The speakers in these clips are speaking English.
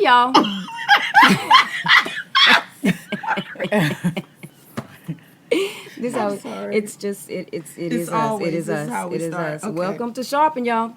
y'all. This how it's just it is us. It is us. It is us. Okay. Welcome to Sharpen, y'all.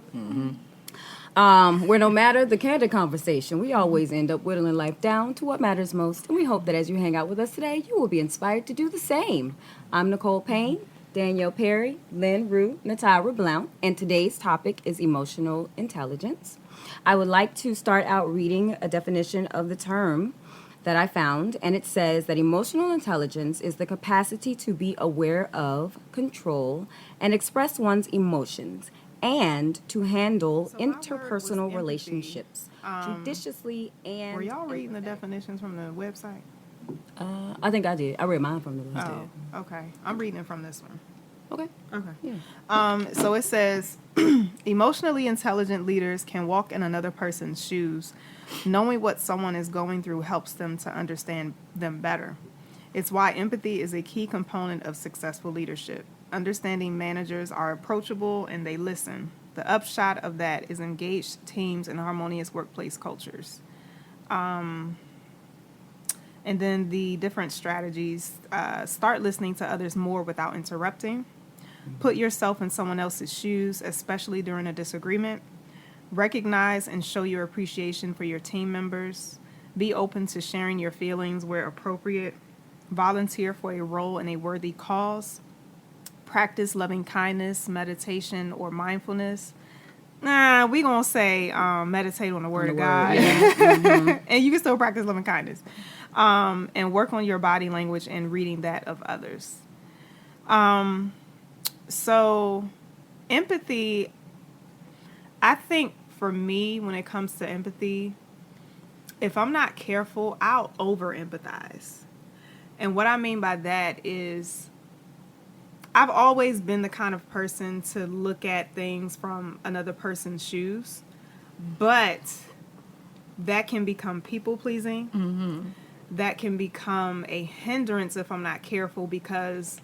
Where no matter the candid conversation, we always end up whittling life down to what matters most, and we hope that as you hang out with us today, you will be inspired to do the same. I'm Nicole Payne, Danielle Perry, Lynn Root, Natara Blount, and today's topic is emotional intelligence. I would like to start out reading a definition of the term that I found, and it says that emotional intelligence is the capacity to be aware of, control, and express one's emotions, and to handle interpersonal relationships judiciously and... Were y'all reading the definitions from the website? I think I did. I read mine from the website. Oh, okay. I'm reading it from this one. Okay. Yeah. So it says, emotionally intelligent leaders can walk in another person's shoes. Knowing what someone is going through helps them to understand them better. It's why empathy is a key component of successful leadership. Understanding managers are approachable and they listen. The upshot of that is engaged teams and harmonious workplace cultures. And then the different strategies, start listening to others more without interrupting. Put yourself in someone else's shoes, especially during a disagreement. Recognize and show your appreciation for your team members. Be open to sharing your feelings where appropriate. Volunteer for a role in a worthy cause. Practice loving kindness, meditation, or mindfulness. We gonna say meditate on the word of God. Yeah. And you can still practice loving kindness. And work on your body language and reading that of others. So empathy, I think for me, when it comes to empathy, if I'm not careful, I'll over empathize. And what I mean by that is I've always been the kind of person to look at things from another person's shoes, but that can become people pleasing. Mm-hmm. That can become a hindrance if I'm not careful because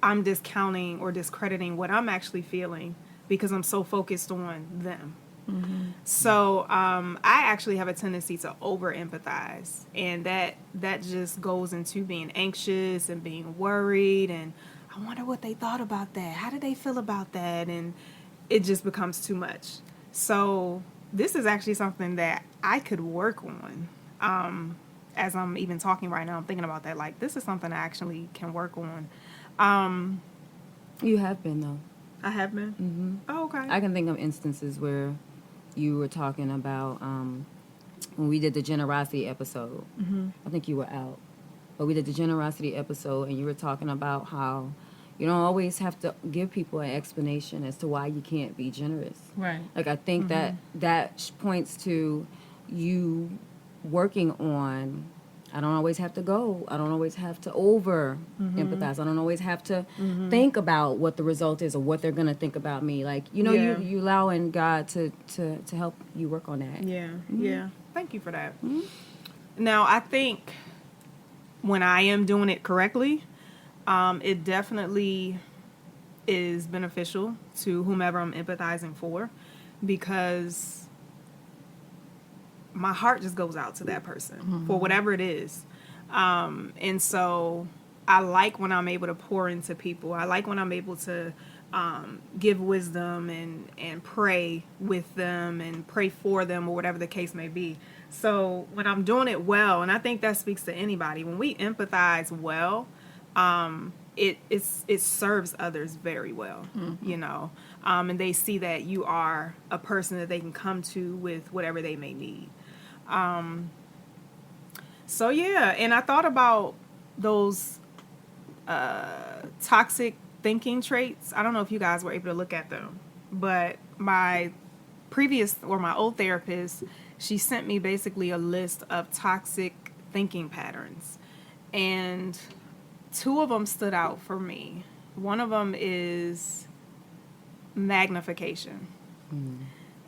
I'm discounting or discrediting what I'm actually feeling because I'm so focused on them. Mm-hmm. So I actually have a tendency to over empathize, and that just goes into being anxious and being worried, and I wonder what they thought about that. How did they feel about that? And it just becomes too much. So this is actually something that I could work on. As I'm even talking right now, I'm thinking about that. Like, this is something I actually can work on. You have been, though. I have been? Mm-hmm. Oh, okay. I can think of instances where you were talking about when we did the generosity episode. Mm-hmm. I think you were out. But we did the generosity episode, and you were talking about how you don't always have to give people an explanation as to why you can't be generous. Right. Like, I think that points to you working on, I don't always have to go. I don't always have to over empathize. I don't always have to think about what the result is or what they're going to think about me. Like, you allowing God to help you work on that. Yeah. Mm-hmm. Yeah. Thank you for that. Mm-hmm. Now, I think when I am doing it correctly, it definitely is beneficial to whomever I'm empathizing for, because my heart just goes out to that person for whatever it is. And so I like when I'm able to pour into people. I like when I'm able to give wisdom and pray with them and pray for them or whatever the case may be. So when I'm doing it well, and I think that speaks to anybody, when we empathize well, it serves others very well, and they see that you are a person that they can come to with whatever they may need. So yeah, and I thought about those toxic thinking traits. I don't know if you guys were able to look at them, but my old therapist, she sent me basically a list of toxic thinking patterns, and 2 of them stood out for me. One of them is magnification. Mm.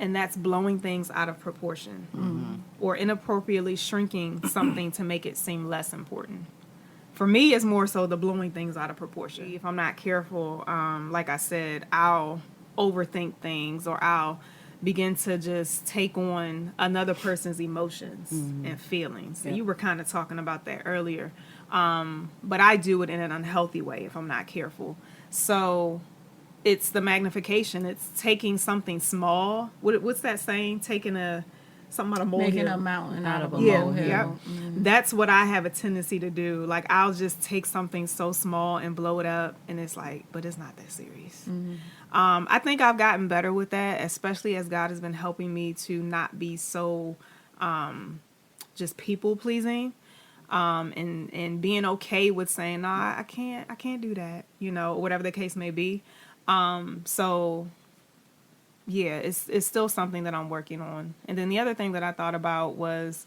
And that's blowing things out of proportion or inappropriately shrinking something to make it seem less important. For me, it's more so the blowing things out of proportion. If I'm not careful, like I said, I'll overthink things, or I'll begin to just take on another person's emotions and feelings. And you were kind of talking about that earlier. But I do it in an unhealthy way if I'm not careful. So it's the magnification. It's taking something small. What's that saying? Taking something out of molehill. Making a mountain out of a Yeah, molehill. yep. Mm-hmm. That's what I have a tendency to do. Like, I'll just take something so small and blow it up, and it's like, but it's not that serious. Mm-hmm. I think I've gotten better with that, especially as God has been helping me to not be so just people pleasing, and being okay with saying, no, I can't do that, or whatever the case may be. So yeah, it's still something that I'm working on. And then the other thing that I thought about was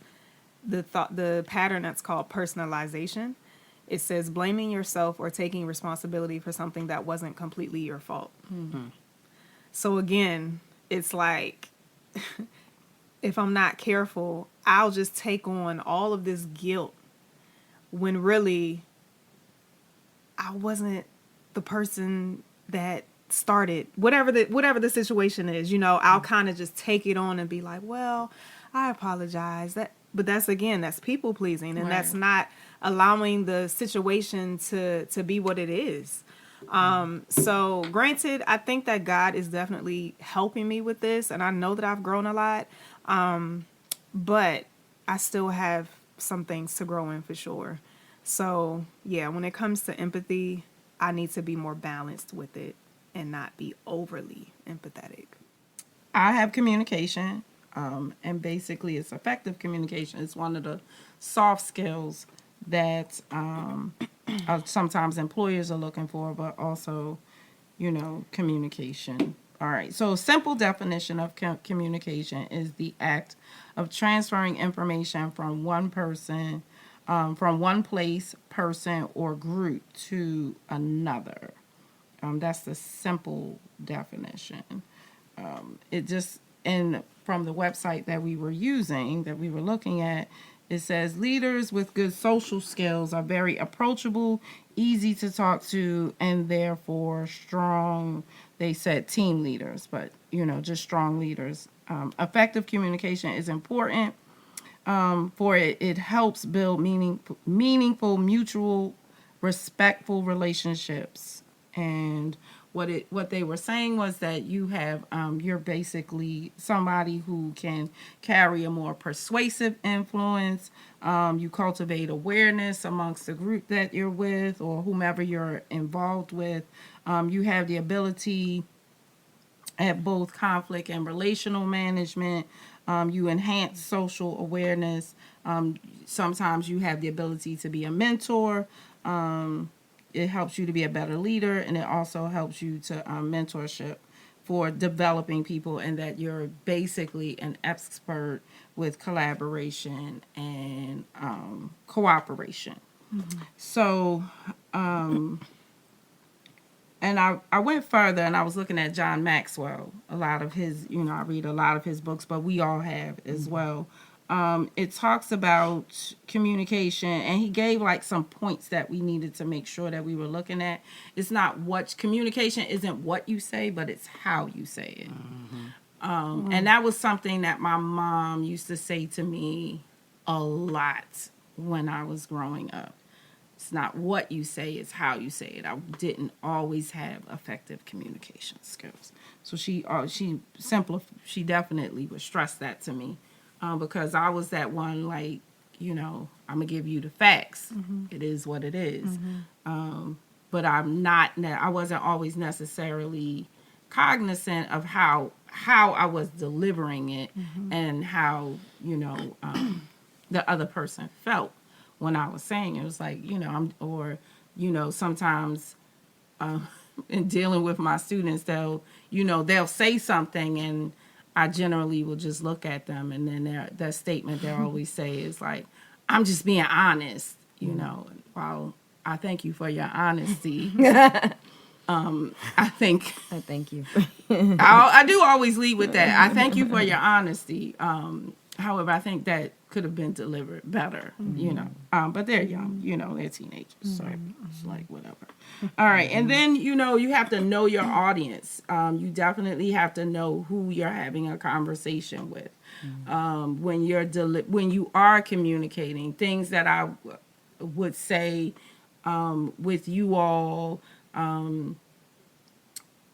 the pattern that's called personalization. It says blaming yourself or taking responsibility for something that wasn't completely your fault. Mm-hmm. So again, it's like, if I'm not careful, I'll just take on all of this guilt when really I wasn't the person that started whatever the situation is. I'll kind of just take it on and be like, well, I apologize. But that's people pleasing, and that's not allowing the situation to be what it is. So granted, I think that God is definitely helping me with this, and I know that I've grown a lot. But I still have some things to grow in for sure. So yeah, when it comes to empathy, I need to be more balanced with it and not be overly empathetic. I have communication, and basically it's effective communication. It's one of the soft skills that sometimes employers are looking for, but also, communication. All right, so a simple definition of communication is the act of transferring information from one person, from one place, person, or group to another. That's the simple definition. It just, and from the website that we were looking at, it says leaders with good social skills are very approachable, easy to talk to, and therefore strong. They said team leaders, but just strong leaders. Effective communication is important, for it helps build meaningful, mutual, respectful relationships. And what they were saying was that you're basically somebody who can carry a more persuasive influence. You cultivate awareness amongst the group that you're with or whomever you're involved with. You have the ability at both conflict and relational management. You enhance social awareness. Sometimes you have the ability to be a mentor. It helps you to be a better leader, and it also helps you to mentorship for developing people, and that you're basically an expert with collaboration and cooperation. Mm-hmm. So, and I went further, and I was looking at John Maxwell. A lot of his, I read a lot of his books, but we all have as well. It talks about communication, and he gave like some points that we needed to make sure that we were looking at. It's not communication isn't what you say, but it's how you say it. Mm-hmm. And that was something that my mom used to say to me a lot when I was growing up. It's not what you say, it's how you say it. I didn't always have effective communication skills. So she definitely would stress that to me. Because I was that one, like, I'm going to give you the facts. Mm-hmm. It is what it is. Mm-hmm. But I wasn't always necessarily cognizant of how I was delivering it, mm-hmm. and how, the other person felt when I was saying it. It was like, sometimes in dealing with my students, they'll say something, and I generally will just look at them, and then their statement they always say is like, I'm just being honest, Well, I thank you for your honesty. I thank you. I do always lead with that. I thank you for your honesty. However, I think that could have been delivered better, you know. But they're young, you know, they're teenagers, so it's like whatever. All right, and then you know you have to know your audience. You definitely have to know who you're having a conversation with. When you are communicating, things that I would say with you all.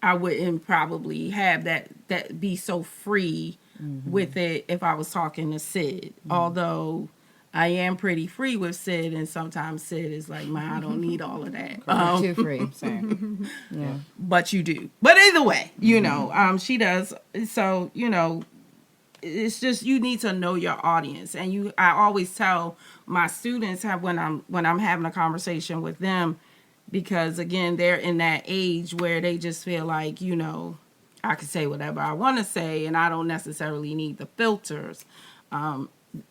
I wouldn't probably have that be so free with it if I was talking to Sid. Although I am pretty free with Sid, and sometimes Sid is like, "Man, I don't need all of that." Too free. Same. Yeah. But you do. But either way, you know, she does. So you know, it's just you need to know your audience, and I always tell my students when I'm having a conversation with them. Because, again, they're in that age where they just feel like, you know, I can say whatever I want to say, and I don't necessarily need the filters.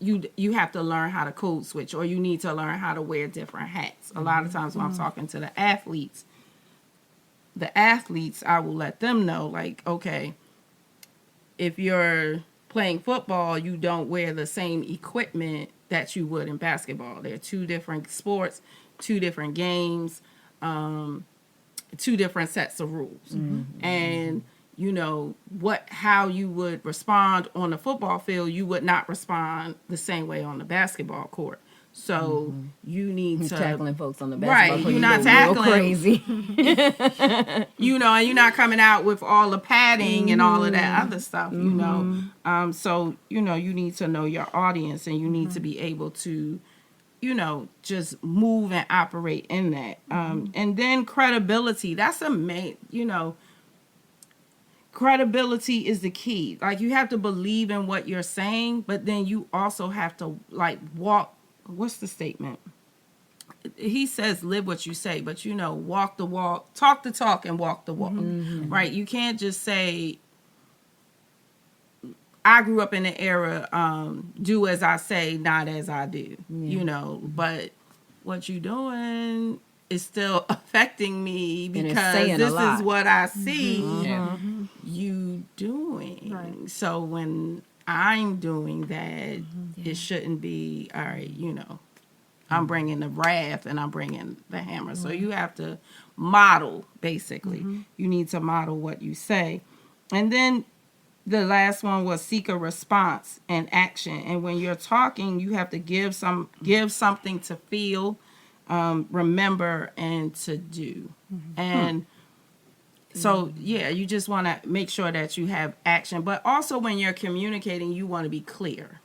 You have to learn how to code switch, or you need to learn how to wear different hats. A lot of times when I'm talking to the athletes, I will let them know, like, okay, if you're playing football, you don't wear the same equipment that you would in basketball. They're two different sports, two different games. Two different sets of rules. And you know how you would respond on the football field, you would not respond the same way on the basketball court. So you need to tackling folks on the basketball court. You're not tackling crazy. you know, and you're not coming out with all the padding and all of that other stuff, you know. So you know, you need to know your audience, and you need to be able to, you know, just move and operate in that. And then credibility, that's a main, you know, credibility is the key. Like, you have to believe in what you're saying, but then you also have to, like, what's the statement? He says, live what you say, but, you know, walk the walk, talk the talk, and walk the walk, right? You can't just say, I grew up in the era, do as I say, not as I do, you know, but what you doing is still affecting me because this is what I see you doing. Right. So when I'm doing that, it shouldn't be, all right, you know, I'm bringing the wrath and I'm bringing the hammer. So you have to model, basically. You need to model what you say. And then the last one was seek a response and action. And when you're talking, you have to give something to feel, remember, and to do. And so, yeah, you just want to make sure that you have action. But also when you're communicating, you want to be clear.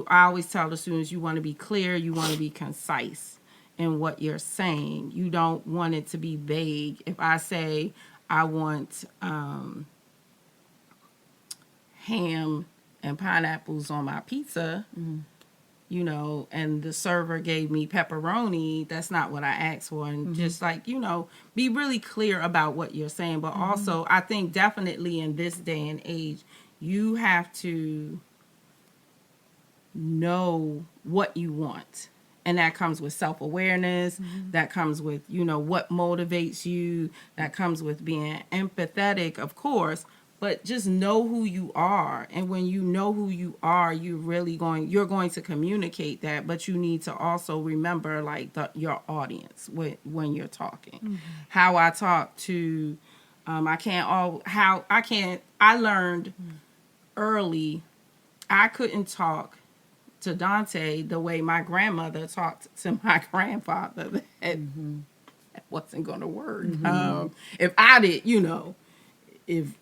I always tell the students, you want to be clear, you want to be concise in what you're saying. You don't want it to be vague. If I say I want ham and pineapples on my pizza, you know, and the server gave me pepperoni, that's not what I asked for. And just like, you know, be really clear about what you're saying. But also, I think definitely in this day and age, you have to know what you want. And that comes with self-awareness. That comes with, you know, what motivates you. That comes with being empathetic, of course. But just know who you are. And when you know who you are, you're going to communicate that. But you need to also remember, like, your audience when you're talking. How I talk to, I learned early, I couldn't talk to Dante the way my grandmother talked to my grandfather. That wasn't going to work. If I did, you know, if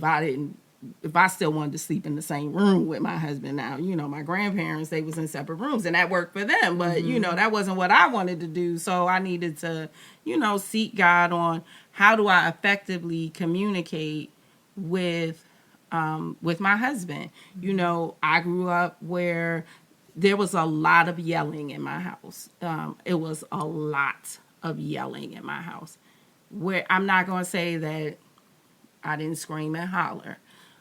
I still wanted to sleep in the same room with my husband now, you know, my grandparents, they was in separate rooms and that worked for them. But, you know, that wasn't what I wanted to do. So I needed to, you know, seek God on how do I effectively communicate with my husband. You know, I grew up where there was a lot of yelling in my house. It was a lot of yelling in my house, where I'm not going to say that I didn't scream and holler.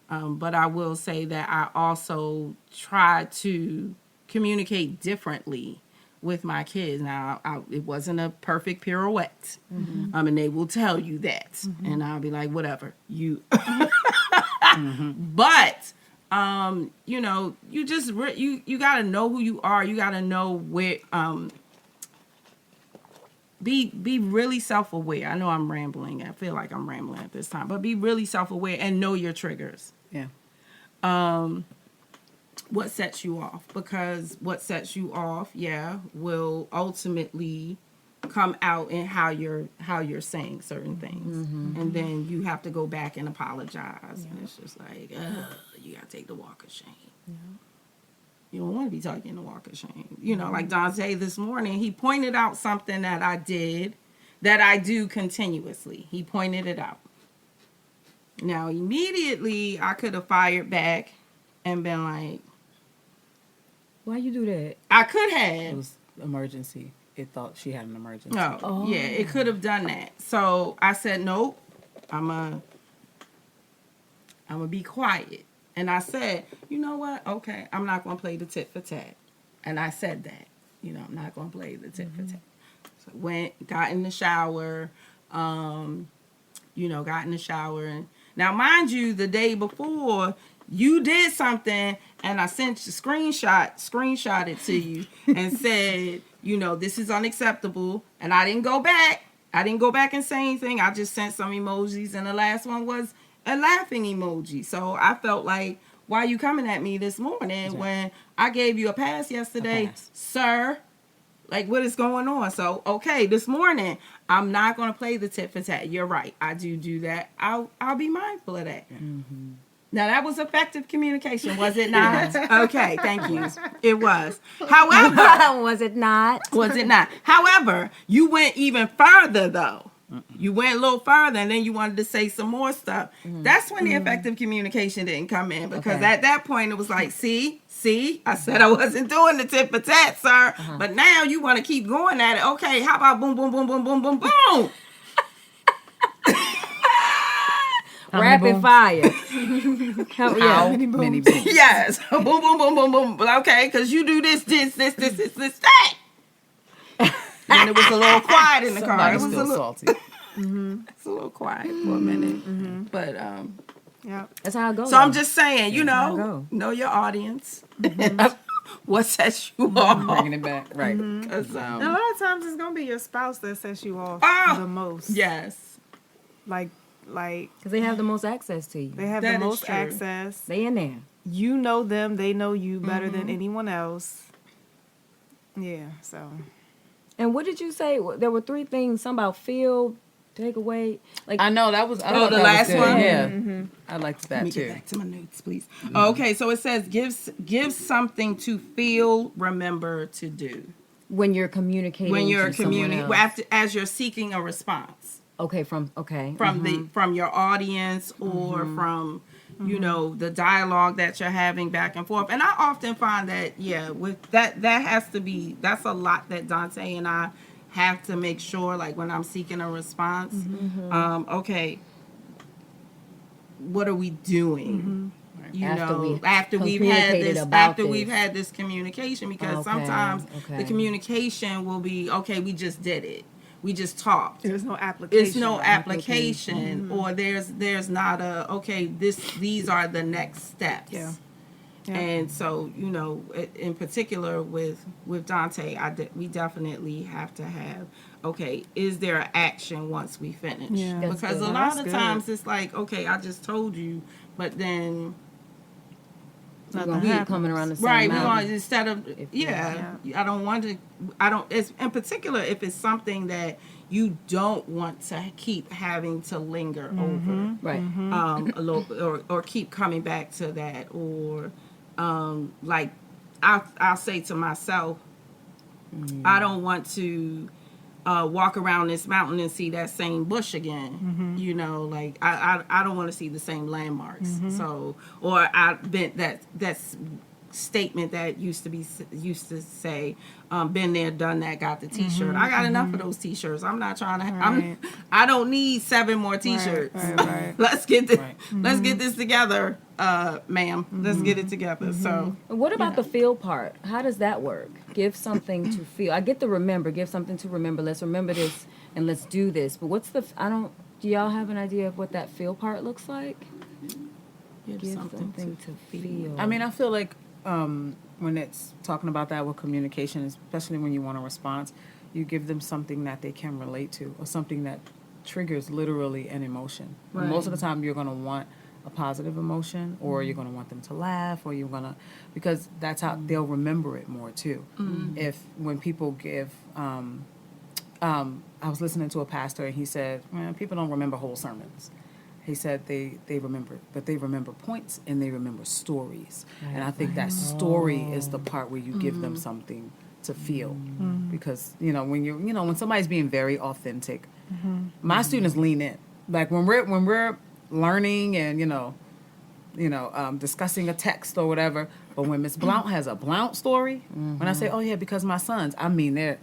But I will say that I also tried to communicate differently with my kids. Now, it wasn't a perfect pirouette. And they will tell you that. And I'll be like, whatever. But You know, you just you got to know who you are. You got to know where be really self-aware. I know I'm rambling. I feel like I'm rambling at this time, but be really self-aware and know your triggers. Yeah. What sets you off, because what sets you off, will ultimately come out in how you're saying certain things. And then you have to go back and apologize. And it's just like, you gotta take the walk of shame. You don't want to be taking the walk of shame. You know, like Dante this morning, he pointed out something that I did that I do continuously. He pointed it out. Now, immediately, I could have fired back and been like, why you do that? I could have. It was emergency. It thought she had an emergency. Oh, yeah, it could have done that. So I said, nope, I'm a be quiet. And I said, you know what? Okay, I'm not going to play the tit for tat. And I said that, you know, I'm not going to play the tit for tat. So got in the shower, got in the shower. And now, mind you, the day before, you did something, and I sent you screenshot it to you and said, you know, this is unacceptable. And I didn't go back. I didn't go back and say anything. I just sent some emojis, and the last one was a laughing emoji. So I felt like, why are you coming at me this morning when I gave you a pass yesterday, sir? Like, what is going on? So, okay, this morning, I'm not going to play the tit for tat. You're right. I do that. I'll be mindful of that. Mm-hmm. Now, that was effective communication, was it not? Okay, thank you. It was. However... Was it not? Was it not? However, you went even further, though. You went a little further, and then you wanted to say some more stuff. That's when the effective communication didn't come in, because at that point, it was like, see, I said I wasn't doing the tit for tat, sir. But now you want to keep going at it. Okay, how about boom, boom, boom, boom, boom, boom, boom? Rapid fire. How many booms? Yes. Boom, boom, boom, boom, boom. Okay, because you do this, that. And it was a little quiet in the car. It was still salty. It's a little quiet for a minute. But, that's how it goes. So I'm just saying, know your audience. What sets you off. Bringing it back. Right. Because a lot of times it's going to be your spouse that sets you off the most. Yes. Like, because they have the most access to you. They have the most access. They in there. You know them. They know you better than anyone else. Yeah, so. And what did you say? There were 3 things. Something about feel, take away. Like, I know that was. I the last one. Yeah, I liked that Let me too. get back to my notes, please. Okay, so it says give something to feel, remember to do. when you're communicating. When you're to someone else. as you're seeking a response. Okay, from your audience or from the dialogue that you're having back and forth. And I often find that with that has to be, that's a lot that Dante and I have to make sure, like when I'm seeking a response, okay, what are we doing? After we've had this communication, because sometimes the communication will be, okay, we just did it. We just talked. There's no application. It's no application, or there's not a, okay, these are the next steps. Yeah. And so, in particular with Dante, we definitely have to have, okay, is there an action once we finish? Yeah. Because a lot of times it's like, okay, I just told you, but then we're gonna keep coming around the same mountain. Instead of I don't want to. It's in particular if it's something that you don't want to keep having to linger over, right? A little, or keep coming back to that, or like I'll say to myself, I don't want to walk around this mountain and see that same bush again. Like I don't want to see the same landmarks. So, or I've been that's statement that used to say, been there, done that, got the T-shirt. I got enough of those T-shirts. I'm not trying to. I don't need 7 more T-shirts. Right. Let's get this together, ma'am. Let's get it together. So, what about the feel part? How does that work? Give something to feel. I get the remember. Give something to remember. Let's remember this and let's do this. But what's the? Do y'all have an idea of what that feel part looks like? Give something to feel. I mean, I feel like when it's talking about that with communication, especially when you want a response, you give them something that they can relate to or something that triggers literally an emotion. Right. Most of the time, you're going to want a positive emotion, or you're going to want them to laugh, or you're going to, because that's how they'll remember it more too. If when people give, I was listening to a pastor and he said, well, people don't remember whole sermons. He said they remember, but they remember points and they remember stories. And I think that story is the part where you give them something to feel, because when somebody's being very authentic, my students lean in. Like when we're learning and discussing a text or whatever. But when Miss Blount has a Blount story, when I say, oh yeah, because my sons, I mean they're.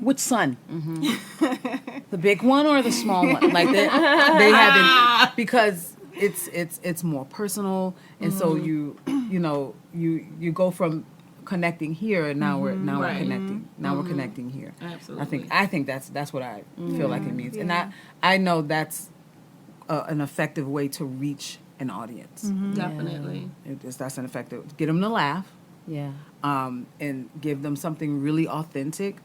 Which son? The big one or the small one? Like they haven't, because it's more personal, and so you go from connecting here, and now we're connecting. Now we're connecting here. Absolutely. I think that's what I feel like it means, and I know that's an effective way to reach an audience. Definitely. That's an effective. Get them to laugh. Yeah. And give them something really authentic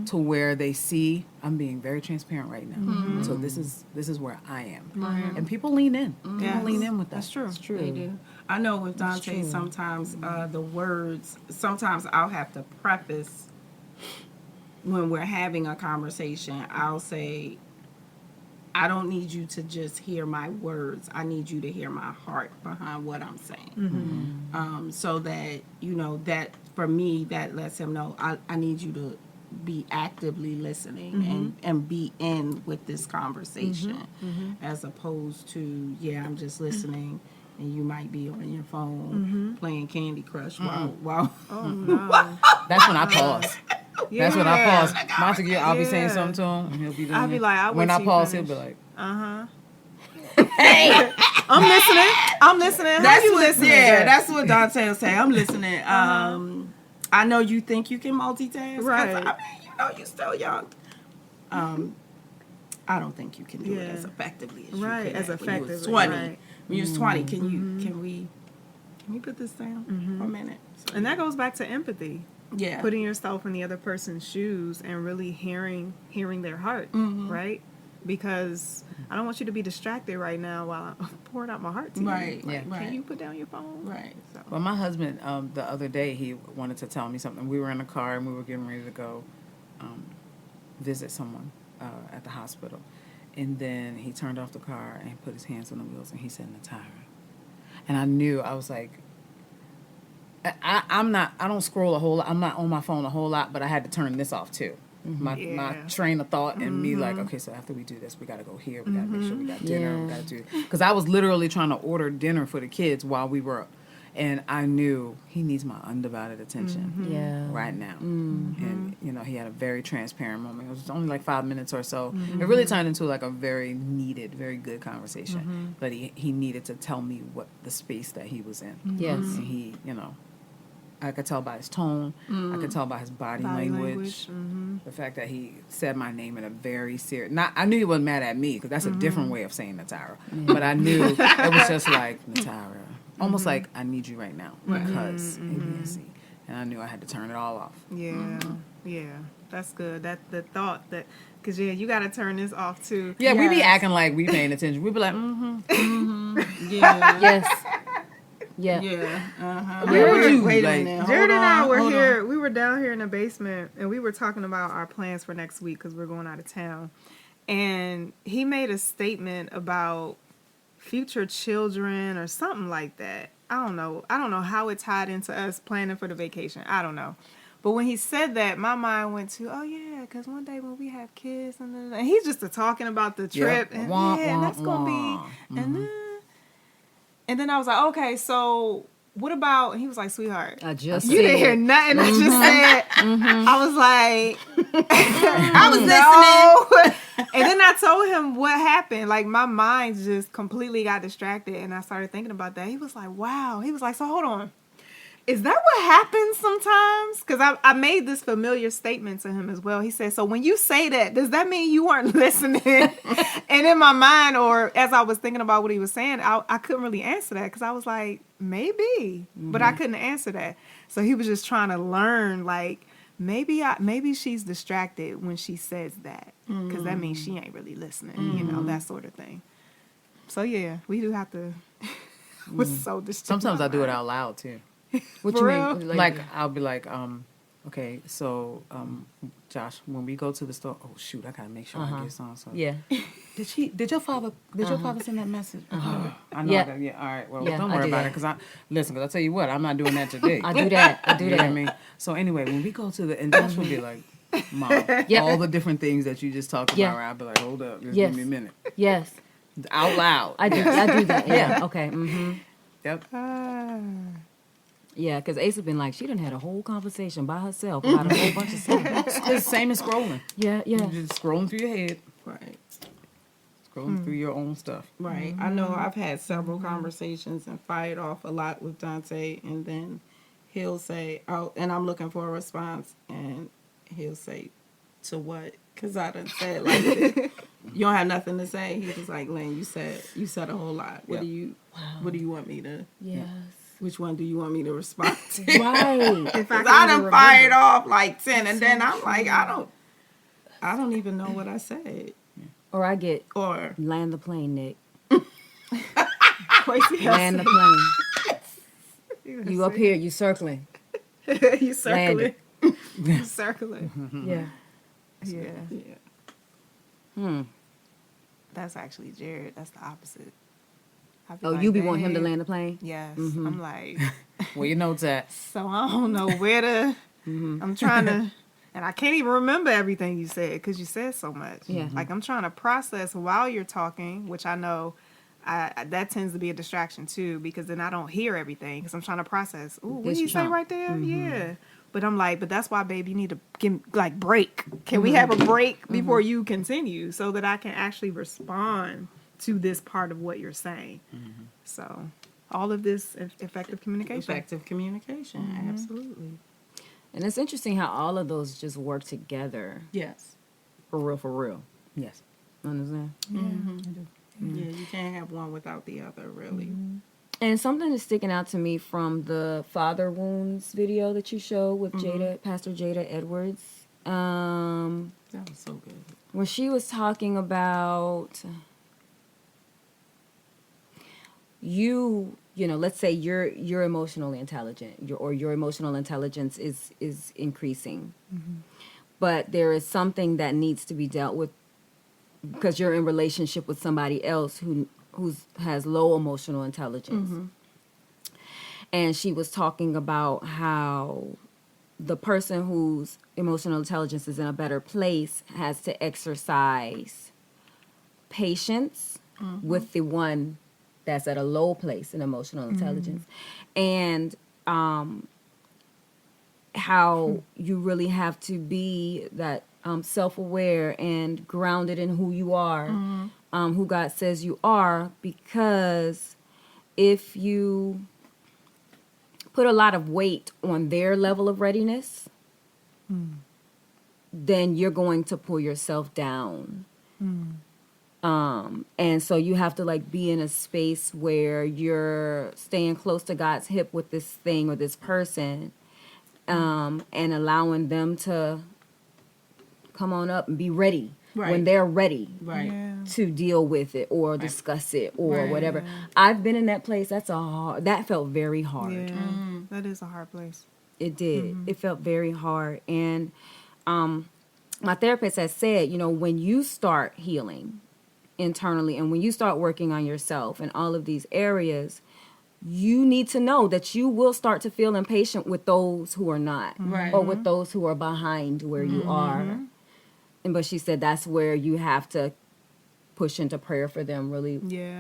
to where they see I'm being very transparent right now. So this is where I am, and people lean in. People lean in with that. That's true. It's true. They do. I know with Dante, sometimes the words, sometimes I'll have to preface when we're having a conversation. I'll say, I don't need you to just hear my words. I need you to hear my heart behind what I'm saying. So that, that for me, that lets him know I need you to be actively listening and be in with this conversation, as opposed to, I'm just listening. And you might be on your phone playing Candy Crush while Oh no. That's when I pause. That's when I pause. Montague, I'll be saying Yeah. something to him, and he'll be doing I'll be it. like, I'll wait when I till you pause, he'll finish. be like, Hey, I'm listening. How you listening? Yeah, that's what Dante will say. I'm listening. I know you think you can multitask. 'Cause, Right. I mean, you're still young. I don't think you can do it as effectively as you Right, could as have when you was effectively, 20. right. When you was 20, can we put this down for a minute? So, And that goes back to empathy. yeah. Putting yourself in the other person's shoes and really hearing their heart, right? Because I don't want you to be distracted right now while I'm pouring out my heart to you. Right, Like, right. Can you put down your phone? Right. So, well, my husband, the other day, he wanted to tell me something. We were in the car and we were getting ready to go visit someone at the hospital. And then he turned off the car and put his hands on the wheels and he said, Natara. And I knew, I was like, I don't scroll a whole lot. I'm not on my phone a whole lot, but I had to turn this off too. My train of thought and me like, okay, so after we do this, we got to go here. We got to make sure we got dinner. We got to do, because I was literally trying to order dinner for the kids while we were, and I knew he needs my undivided attention right now. And he had a very transparent moment. It was only like 5 minutes or so. It really turned into like a very needed, very good conversation. But he needed to tell me what the space that he was in. Yes. And he, I could tell by his tone. I could tell by his body language. The fact that he said my name in a very serious... I knew he wasn't mad at me, because that's a different way of saying Natara. But I knew it was just like, Natara. Almost like, I need you right now. Because ABC. And I knew I had to turn it all off. yeah, that's good. That the thought that, because you got to turn this off too. Yeah, we be acting like we paying attention. We be like, Yeah. Yes. Yeah. Yeah. Where were you? Wait a Like, minute. Jared and I were Hold on. here. We were down here in the basement, and we were talking about our plans for next week because we're going out of town. And he made a statement about future children or something like that. I don't know how it tied into us planning for the vacation. I don't know. But when he said that, my mind went to, oh yeah, because one day when we have kids, and he's just talking about the trip, and that's gonna be, and then I was like, okay, so what about? And he was like, sweetheart, I just you didn't hear said. nothing I just said. I was like, I was listening. and then I told him what happened. Like, my mind just completely got distracted, and I started thinking about that. He was like, wow. He was like, so hold on. is that what happens sometimes? Because I made this familiar statement to him as well. He said, so when you say that, does that mean you weren't listening? And in my mind, or as I was thinking about what he was saying, I couldn't really answer that because I was like, maybe. But I couldn't answer that. So he was just trying to learn, like, maybe she's distracted when she says that. Because that means she ain't really listening, you know, that sort of thing. So, yeah, we do have to... was so distracted. Sometimes I do it out loud, too. What For you real? mean? Like I'll be like, okay, so Josh, when we go to the store, oh shoot, I gotta make sure I get some. So Yeah. Did your father send that message? I know. Yeah. All right. Well, Yeah, don't I worry do about that. it, because I tell you what, I'm not doing that today. I do that. You know what I mean? So anyway, when we go to the, and Josh will be like, Mom, all the different things that you just talked about, Yeah. right? I'll be like, hold up, just Yes. give me a minute. Yes. Out loud. I do that. Yeah. Okay. Mm-hmm. Yep. Yeah, because Ace has been like, she done had a whole conversation by herself about a whole bunch of stuff. It's the same as scrolling. Yeah. You're just scrolling through your head, Right. scrolling through your own stuff. Right. I know I've had several conversations and fired off a lot with Dante, and then he'll say, oh, and I'm looking for a response, and he'll say, to what? Because I done said like this. You don't have nothing to say. He's just like, Lynn, you said a whole lot. What do you want me to? Yes. Which one do you want me to respond to? Right. Because I done fired off like 10, and then I'm like, I don't even know what I said. Or I get Or land the plane, Nick. Crazy Land the plane. You up here, you circling. You circling. You circling. Yeah. Yeah. yeah. That's actually Jared. That's the opposite. I'd Oh, like, you be wanting him to "Babe." land the plane? Yes. Mm-hmm. I'm like, Where your notes at? so I don't know where to. I'm trying to, and I can't even remember everything you said because you said so much. Yeah. Like I'm trying to process while you're talking, which I know that tends to be a distraction too because then I don't hear everything because I'm trying to process. Ooh, what did This you say chunk. right there? Yeah. But I'm like, but that's why, babe, you need to give like break. Can we have a break before you continue so that I can actually respond to this part of what you're saying? So all of this effective communication. Effective communication. Absolutely. And it's interesting how all of those just work together. Yes. For real. Yes. Understand? Yeah, you can't have one without the other, really. And something is sticking out to me from the father wounds video that you showed with Pastor Jada Edwards. That was so good. Where she was talking about you know, let's say you're emotionally intelligent, your emotional intelligence is increasing, but there is something that needs to be dealt with because you're in relationship with somebody else who has low emotional intelligence. And she was talking about how the person whose emotional intelligence is in a better place has to exercise patience with the one that's at a low place in emotional intelligence. And how you really have to be that self-aware and grounded in who you are, who God says you are, because if you put a lot of weight on their level of readiness, then you're going to pull yourself down. And so you have to like be in a space where you're staying close to God's hip with this thing or this person, and allowing them to come on up and be ready when they're ready to deal with it or discuss it or whatever. I've been in that place. That felt very hard. Yeah, that is a hard place. It did. It felt very hard. And my therapist has said, you know, when you start healing internally and when you start working on yourself in all of these areas, you need to know that you will start to feel impatient with those who are not, or with those who are behind where you are. But she said that's where you have to push into prayer for them really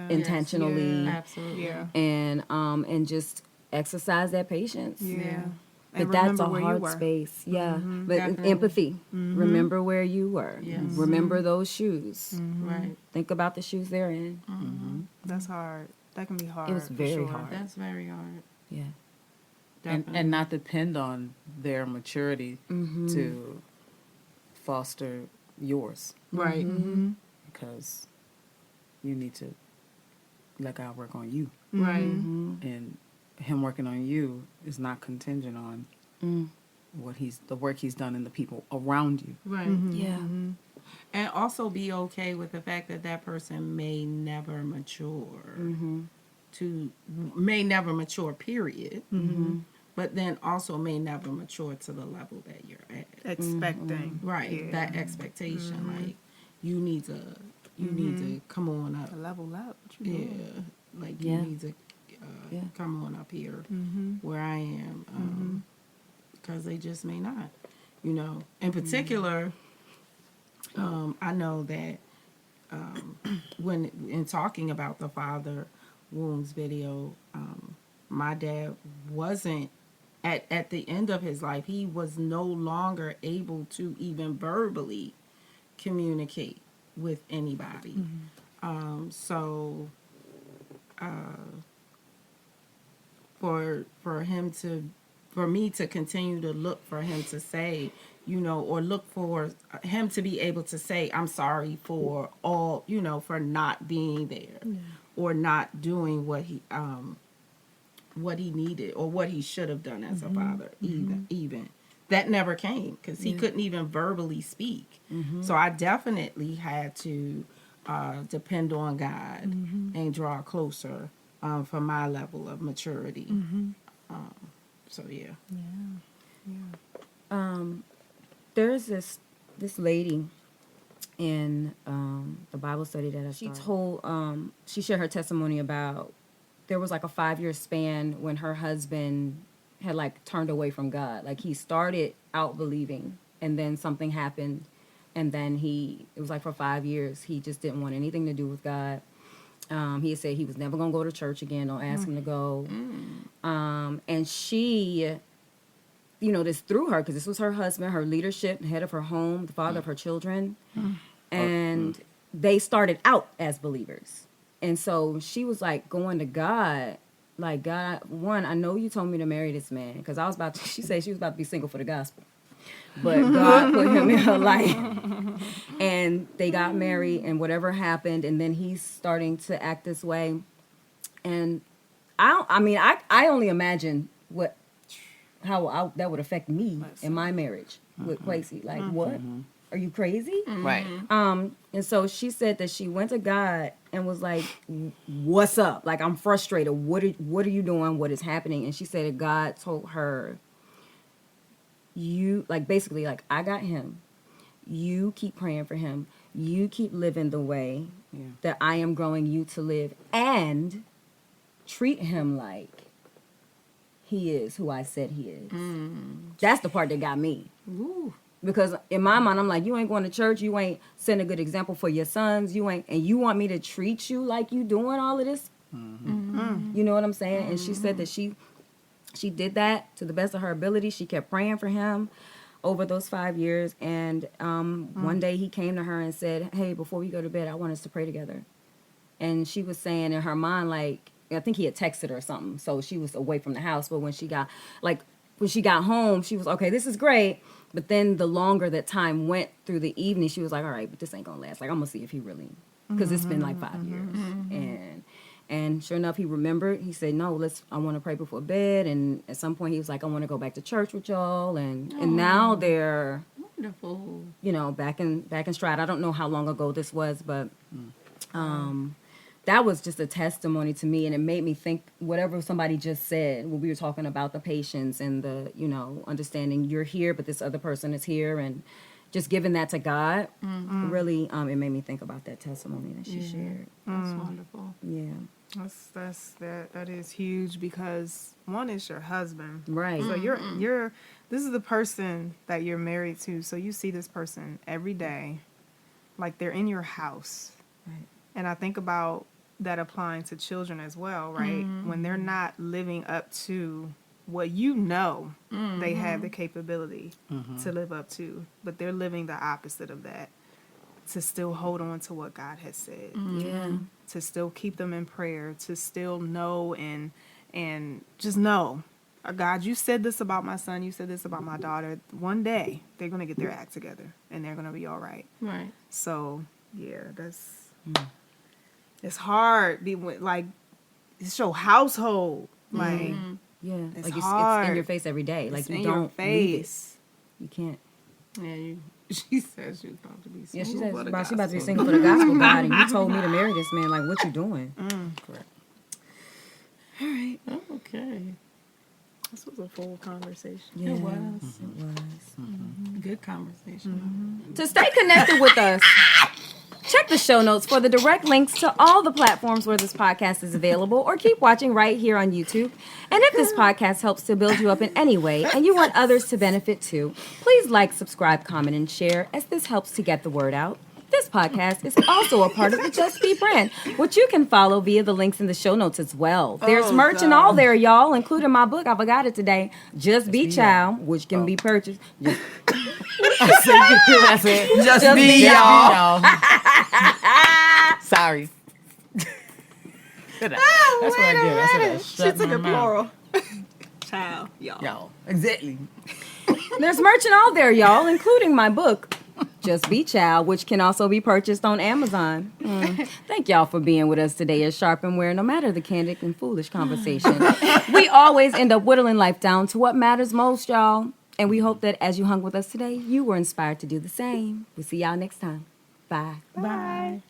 intentionally. Yeah. Absolutely. And just exercise that patience. Yeah. But that's a hard space. Yeah. But Definitely. empathy. Remember where you were. Yes. Remember those shoes. Right. Think about the shoes they're in. That's hard. That can be hard. It was for very sure. hard. That's very hard. Yeah. and not depend on their maturity to foster yours. Right. Because you need to let God work on you. Right. And him working on you is not contingent on the work he's done in the people around you. Right. Yeah. And also be okay with the fact that that person may never mature. May never mature, period. But then also may never mature to the level that you're at. Expecting. Right. Yeah. That expectation. Like, you need to come on up. Level up. What you doing? Like, you need to come on up here where I am. Because they just may not. You know, in particular, I know that when in talking about the Father Wounds video, my dad wasn't, at the end of his life, he was no longer able to even verbally communicate with anybody. So for me to continue to look for him to say, you know, or look for him to be able to say, I'm sorry for all, you know, for not being there or not doing what he needed or what he should have done as a father, even. That never came because he couldn't even verbally speak. So I definitely had to depend on God and draw closer for my level of maturity. So yeah. There's this lady in the Bible study that she shared her testimony about there was like a 5-year span when her husband had like turned away from God. Like he started out believing and then something happened and then it was like for 5 years he just didn't want anything to do with God. He had said he was never going to go to church again. Don't ask him to go. And she, you know, this threw her because this was her husband, her leadership, head of her home, the father of her children. And they started out as believers. And so she was like going to God, like, God, one, I know you told me to marry this man because she said she was about to be single for the gospel. But God put him in her life. And they got married and whatever happened. And then he's starting to act this way. And I only imagine how that would affect me in my marriage with Quasi. Like, what? Are you crazy? Right. And so she said that she went to God and was like, what's up? Like, I'm frustrated. What are you doing? What is happening? And she said that God told her, basically, I got him. You keep praying for him. You keep living the way that I am growing you to live and treat him like he is who I said he is. That's the part that got me. Ooh. Because in my mind, I'm like, you ain't going to church. You ain't setting a good example for your sons. And you want me to treat you like you doing all of this? You know what I'm saying? And she said that she did that to the best of her ability. She kept praying for him over those 5 years. And one day he came to her and said, hey, before we go to bed, I want us to pray together. And she was saying in her mind, like, I think he had texted her or something. So she was away from the house. But when she got home, she was, okay, this is great. But then the longer that time went through the evening, she was like, all right, but this ain't going to last. Like, I'm going to see if he really, because it's been like 5 years. And sure enough, he remembered. He said, no, I want to pray before bed. And at some point he was like, I want to go back to church with y'all. And now they're Wonderful. You know, back in stride. I don't know how long ago this was, but that was just a testimony to me, and it made me think whatever somebody just said when we were talking about the patience and the, you know, understanding you're here, but this other person is here, and just giving that to God. Really, it made me think about that testimony that she shared. That's wonderful. Yeah, that is huge because one is your husband, right? So this is the person that you're married to, so you see this person every day, like they're in your house, Right. And I think about that applying to children as well, right? When they're not living up to what you know they have the capability to live up to, but they're living the opposite of that, to still hold on to what God has said. Yeah. To still keep them in prayer, to still know and just know God, you said this about my son. You said this about my daughter. One day they're going to get their act together and they're going to be all right. Right. So, yeah, it's hard. It's your household. Like, Yeah, it's like hard. it's in your face every day. Like It's you in don't your leave face. it. You can't. Yeah, she said she was about to be Yeah, single. she said for the she about to be gospel. singing for the gospel God, and you told me to marry this man. Like, what you doing? Correct. All right. Okay. This was a full conversation. Yeah, It was. It was. Good conversation. To stay connected with us, check the show notes for the direct links to all the platforms where this podcast is available, or keep watching right here on YouTube. And if this podcast helps to build you up in any way and you want others to benefit too, please like, subscribe, comment, and share, as this helps to get the word out. This podcast is also a part of the Just Be brand, which you can follow via the links in the show notes as well. There's merch and all there, y'all, including my book. I forgot it today. Just Be Child, which can be purchased. Just Just be y'all. Sorry. That's what I did. I said, She took a plural. Child, y'all. Y'all. Exactly. There's merch and all there, y'all, including my book, Just Be Child, which can also be purchased on Amazon. Thank y'all for being with us today at Sharp and Where, no matter the candid and foolish conversation, we always end up whittling life down to what matters most, y'all. And we hope that as you hung with us today, you were inspired to do the same. We'll see y'all next time. Bye. Bye.